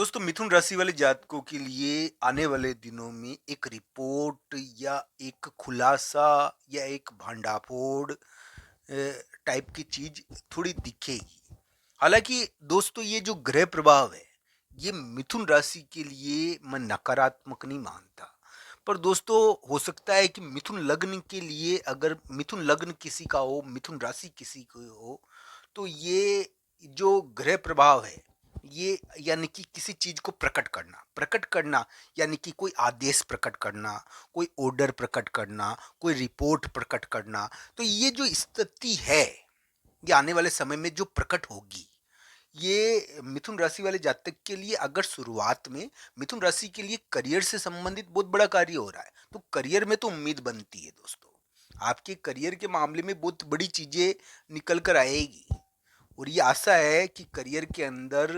दोस्तों मिथुन राशि वाले जातकों के लिए आने वाले दिनों में एक रिपोर्ट या एक खुलासा या एक भांडाफोड़ टाइप की चीज थोड़ी दिखेगी। हालांकि दोस्तों ये जो ग्रह प्रभाव है ये मिथुन राशि के लिए मैं नकारात्मक नहीं मानता। पर दोस्तों हो सकता है कि मिथुन लग्न के लिए अगर मिथुन लग्न किसी का हो, मिथुन राशि किसी की हो, तो ये जो ग्रह प्रभाव है ये यानी कि किसी चीज को प्रकट करना यानी कि कोई आदेश प्रकट करना, कोई ऑर्डर प्रकट करना, कोई रिपोर्ट प्रकट करना। तो ये जो स्थिति है ये आने वाले समय में जो प्रकट होगी, ये मिथुन राशि वाले जातक के लिए अगर शुरुआत में मिथुन राशि के लिए करियर से संबंधित बहुत बड़ा कार्य हो रहा है तो करियर में तो उम्मीद बनती है दोस्तों। आपके करियर के मामले में बहुत बड़ी चीजें निकल कर आएगी और ये आशा है कि करियर के अंदर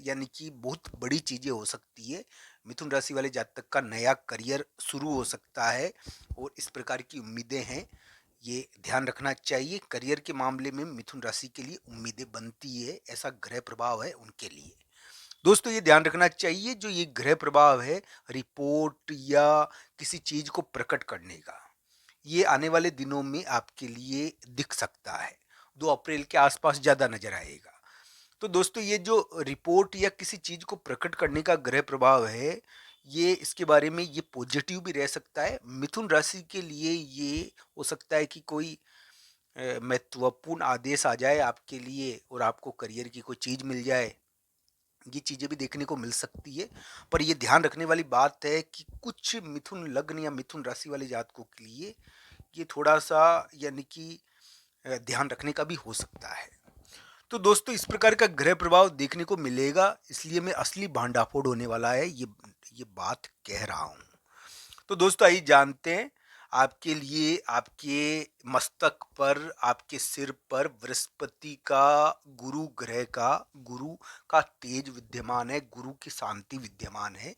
यानी कि बहुत बड़ी चीजें हो सकती है। मिथुन राशि वाले जातक का नया करियर शुरू हो सकता है और इस प्रकार की उम्मीदें हैं। ये ध्यान रखना चाहिए, करियर के मामले में मिथुन राशि के लिए उम्मीदें बनती है, ऐसा ग्रह प्रभाव है उनके लिए। दोस्तों ये ध्यान रखना चाहिए जो ये ग्रह प्रभाव है रिपोर्ट या किसी चीज को प्रकट करने का, ये आने वाले दिनों में आपके लिए दिख सकता है। 2 अप्रैल के आसपास ज़्यादा नज़र आएगा। तो दोस्तों ये जो रिपोर्ट या किसी चीज़ को प्रकट करने का ग्रह प्रभाव है, ये इसके बारे में ये पॉजिटिव भी रह सकता है। मिथुन राशि के लिए ये हो सकता है कि कोई महत्वपूर्ण आदेश आ जाए आपके लिए और आपको करियर की कोई चीज़ मिल जाए। ये चीज़ें भी देखने को मिल सकती है। पर ये ध्यान रखने वाली बात है कि कुछ मिथुन लग्न या मिथुन राशि वाले जातकों के लिए ये थोड़ा-सा यानी कि ध्यान रखने का भी हो सकता है। तो दोस्तों इस प्रकार का ग्रह प्रभाव देखने को मिलेगा, इसलिए मैं असली भांडाफोड़ होने वाला है ये बात कह रहा हूँ। तो दोस्तों आइए जानते हैं आपके लिए आपके मस्तक पर, आपके सिर पर बृहस्पति का, गुरु का तेज विद्यमान है, गुरु की शांति विद्यमान है।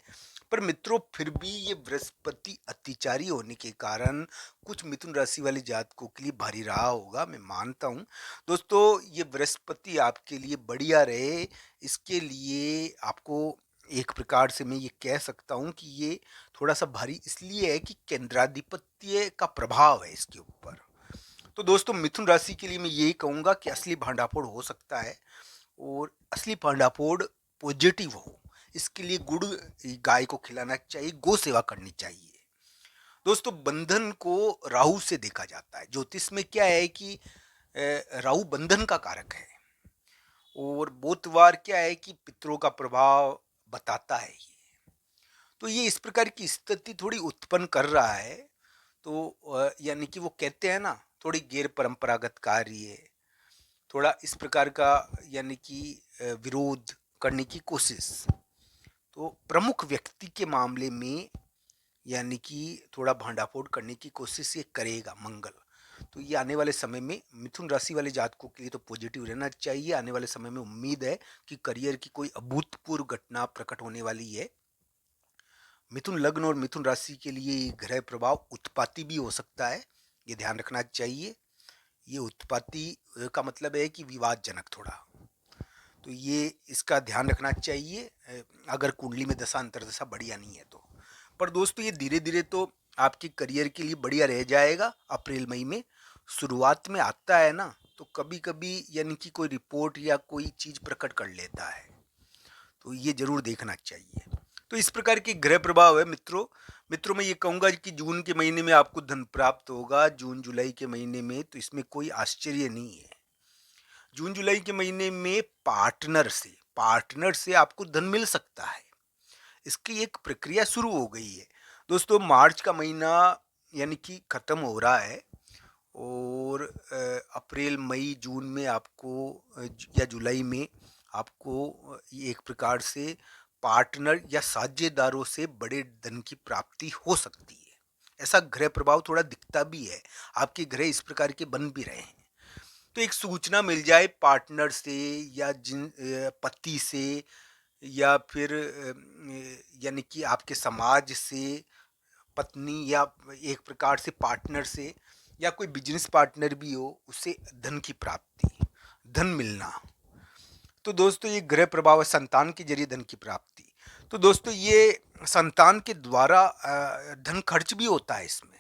पर मित्रों फिर भी ये बृहस्पति अतिचारी होने के कारण कुछ मिथुन राशि वाले जातकों के लिए भारी रहा होगा, मैं मानता हूँ। दोस्तों ये बृहस्पति आपके लिए बढ़िया रहे, इसके लिए आपको एक प्रकार से मैं ये कह सकता हूँ कि ये थोड़ा सा भारी इसलिए है कि केंद्राधिपत्य का प्रभाव है इसके ऊपर। तो दोस्तों मिथुन राशि के लिए मैं यही कहूँगा कि असली भांडाफोड़ हो सकता है और असली भांडाफोड़ पॉजिटिव हो, इसके लिए गुड़ गाय को खिलाना चाहिए, गौ सेवा करनी चाहिए। दोस्तों बंधन को राहु से देखा जाता है, ज्योतिष में क्या है कि राहु बंधन का कारक है और बहुत बार क्या है कि पितरों का प्रभाव बताता है ये। तो ये इस प्रकार की स्थिति थोड़ी उत्पन्न कर रहा है। तो यानी कि वो कहते हैं ना थोड़ी गैर परंपरागत कार्य, थोड़ा इस प्रकार का यानी कि विरोध करने की कोशिश। तो प्रमुख व्यक्ति के मामले में यानी कि थोड़ा भांडाफोड़ करने की कोशिश ये करेगा मंगल। तो ये आने वाले समय में मिथुन राशि वाले जातकों के लिए तो पॉजिटिव रहना चाहिए। आने वाले समय में उम्मीद है कि करियर की कोई अभूतपूर्व घटना प्रकट होने वाली है। मिथुन लग्न और मिथुन राशि के लिए ये ग्रह प्रभाव उत्पाती भी हो सकता है, ये ध्यान रखना चाहिए। ये उत्पाती का मतलब है कि विवादजनक थोड़ा, तो ये इसका ध्यान रखना चाहिए अगर कुंडली में दशा अंतर्दशा बढ़िया नहीं है तो। पर दोस्तों ये धीरे धीरे तो आपके करियर के लिए बढ़िया रह जाएगा। अप्रैल मई में शुरुआत में आता है ना, तो कभी कभी यानी कि कोई रिपोर्ट या कोई चीज़ प्रकट कर लेता है, तो ये जरूर देखना चाहिए। तो इस प्रकार के ग्रह प्रभाव है मित्रों। मित्रों मैं ये कहूँगा कि जून के महीने में आपको धन प्राप्त होगा, जून जुलाई के महीने में, तो इसमें कोई आश्चर्य नहीं है। जून जुलाई के महीने में पार्टनर से आपको धन मिल सकता है, इसकी एक प्रक्रिया शुरू हो गई है। दोस्तों मार्च का महीना यानी कि खत्म हो रहा है और अप्रैल मई जून में आपको या जुलाई में आपको एक प्रकार से पार्टनर या साझेदारों से बड़े धन की प्राप्ति हो सकती है। ऐसा ग्रह प्रभाव थोड़ा दिखता भी है, आपके ग्रह इस प्रकार के बन भी रहे हैं। तो एक सूचना मिल जाए पार्टनर से या पति से या फिर यानी कि आपके समाज से पत्नी या एक प्रकार से पार्टनर से या कोई बिजनेस पार्टनर भी हो उससे धन की प्राप्ति, धन मिलना। तो दोस्तों ये ग्रह प्रभाव है, संतान के जरिए धन की प्राप्ति। तो दोस्तों ये संतान के द्वारा धन खर्च भी होता है इसमें।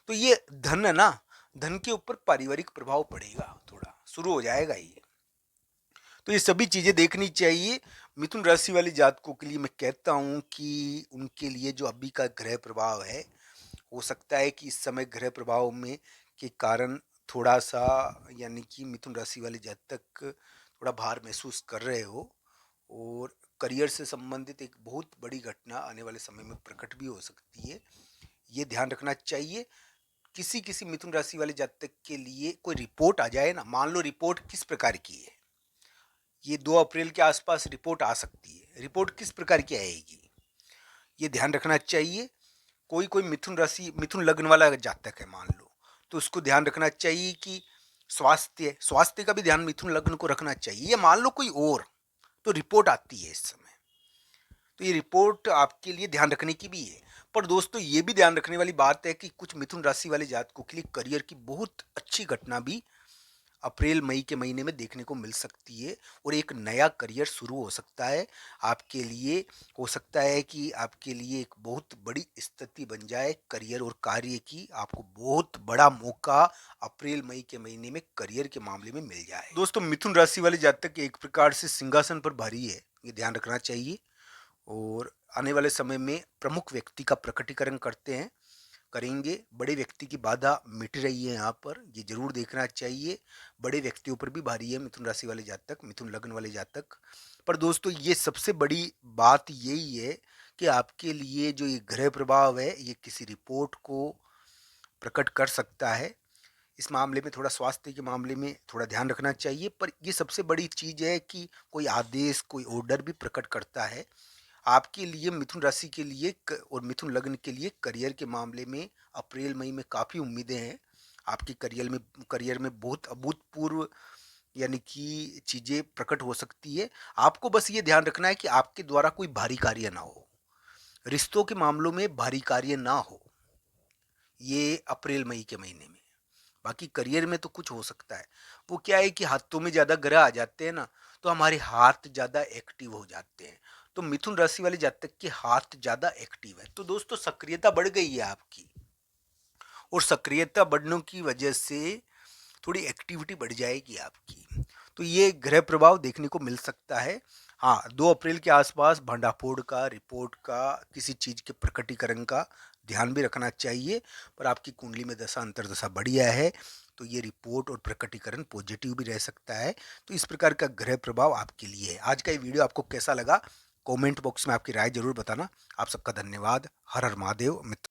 तो ये धन है ना, धन के ऊपर पारिवारिक प्रभाव पड़ेगा, थोड़ा शुरू हो जाएगा ये। तो ये सभी चीज़ें देखनी चाहिए। मिथुन राशि वाली जातकों के लिए मैं कहता हूँ कि उनके लिए जो अभी का ग्रह प्रभाव है, हो सकता है कि इस समय ग्रह प्रभाव में के कारण थोड़ा-सा, यानी कि मिथुन राशि वाले जातक थोड़ा भार महसूस कर रहे हो, और करियर से संबंधित एक बहुत बड़ी घटना आने वाले समय में प्रकट भी हो सकती है। ये ध्यान रखना चाहिए। किसी-किसी मिथुन राशि वाले जातक के लिए कोई रिपोर्ट आ जाए ना, मान लो रिपोर्ट किस प्रकार की है, ये 2 अप्रैल के आसपास रिपोर्ट आ सकती है। रिपोर्ट किस प्रकार की आएगी, ये ध्यान रखना चाहिए। कोई-कोई मिथुन राशि, मिथुन लग्न वाला जातक है मान लो, तो उसको ध्यान रखना चाहिए कि स्वास्थ्य का भी ध्यान मिथुन लग्न को रखना चाहिए। या मान लो कोई और, तो रिपोर्ट आती है इस समय, तो ये रिपोर्ट आपके लिए ध्यान रखने की भी है। पर दोस्तों ये भी ध्यान रखने वाली बात है कि कुछ मिथुन राशि वाले जातकों के लिए करियर की बहुत अच्छी घटना भी अप्रैल मई के महीने में देखने को मिल सकती है, और एक नया करियर शुरू हो सकता है आपके लिए। हो सकता है कि आपके लिए एक बहुत बड़ी स्थिति बन जाए करियर और कार्य की, आपको बहुत बड़ा मौका अप्रैल मई के महीने में करियर के मामले में मिल जाए। दोस्तों मिथुन राशि वाले जातक एक प्रकार से सिंहासन पर भारी है, ये ध्यान रखना चाहिए। और आने वाले समय में प्रमुख व्यक्ति का प्रकटीकरण करेंगे। बड़े व्यक्ति की बाधा मिट रही है यहाँ पर, ये जरूर देखना चाहिए। बड़े व्यक्तियों पर भी भारी है मिथुन राशि वाले जातक, मिथुन लग्न वाले जातक। पर दोस्तों ये सबसे बड़ी बात यही है कि आपके लिए जो ये ग्रह प्रभाव है, ये किसी रिपोर्ट को प्रकट कर सकता है। इस मामले में थोड़ा स्वास्थ्य के मामले में थोड़ा ध्यान रखना चाहिए। पर ये सबसे बड़ी चीज़ है कि कोई आदेश, कोई ऑर्डर भी प्रकट करता है आपके लिए। मिथुन राशि के लिए और मिथुन लग्न के लिए करियर के मामले में अप्रैल मई में काफ़ी उम्मीदें हैं। आपके करियर में बहुत अभूतपूर्व, यानी कि चीज़ें प्रकट हो सकती है। आपको बस ये ध्यान रखना है कि आपके द्वारा कोई भारी कार्य ना हो, रिश्तों के मामलों में भारी कार्य ना हो, ये अप्रैल मई के महीने में। बाकी करियर में तो कुछ हो सकता है। वो क्या है कि हाथों में ज़्यादा ग्रह आ जाते हैं ना, तो हमारे हाथ ज़्यादा एक्टिव हो जाते हैं। तो मिथुन राशि वाले जातक के हाथ ज़्यादा एक्टिव है, तो दोस्तों सक्रियता बढ़ गई है आपकी, और सक्रियता बढ़ने की वजह से थोड़ी एक्टिविटी बढ़ जाएगी आपकी। तो ये ग्रह प्रभाव देखने को मिल सकता है। हाँ, 2 अप्रैल के आसपास भंडाफोड़ का, रिपोर्ट का, किसी चीज़ के प्रकटीकरण का ध्यान भी रखना चाहिए। पर आपकी कुंडली में दशा अंतर्दशा बढ़िया है, तो ये रिपोर्ट और प्रकटीकरण पॉजिटिव भी रह सकता है। तो इस प्रकार का ग्रह प्रभाव आपके लिए है। आज का ये वीडियो आपको कैसा लगा, कमेंट बॉक्स में आपकी राय जरूर बताना। आप सबका धन्यवाद। हर हर महादेव। मित्र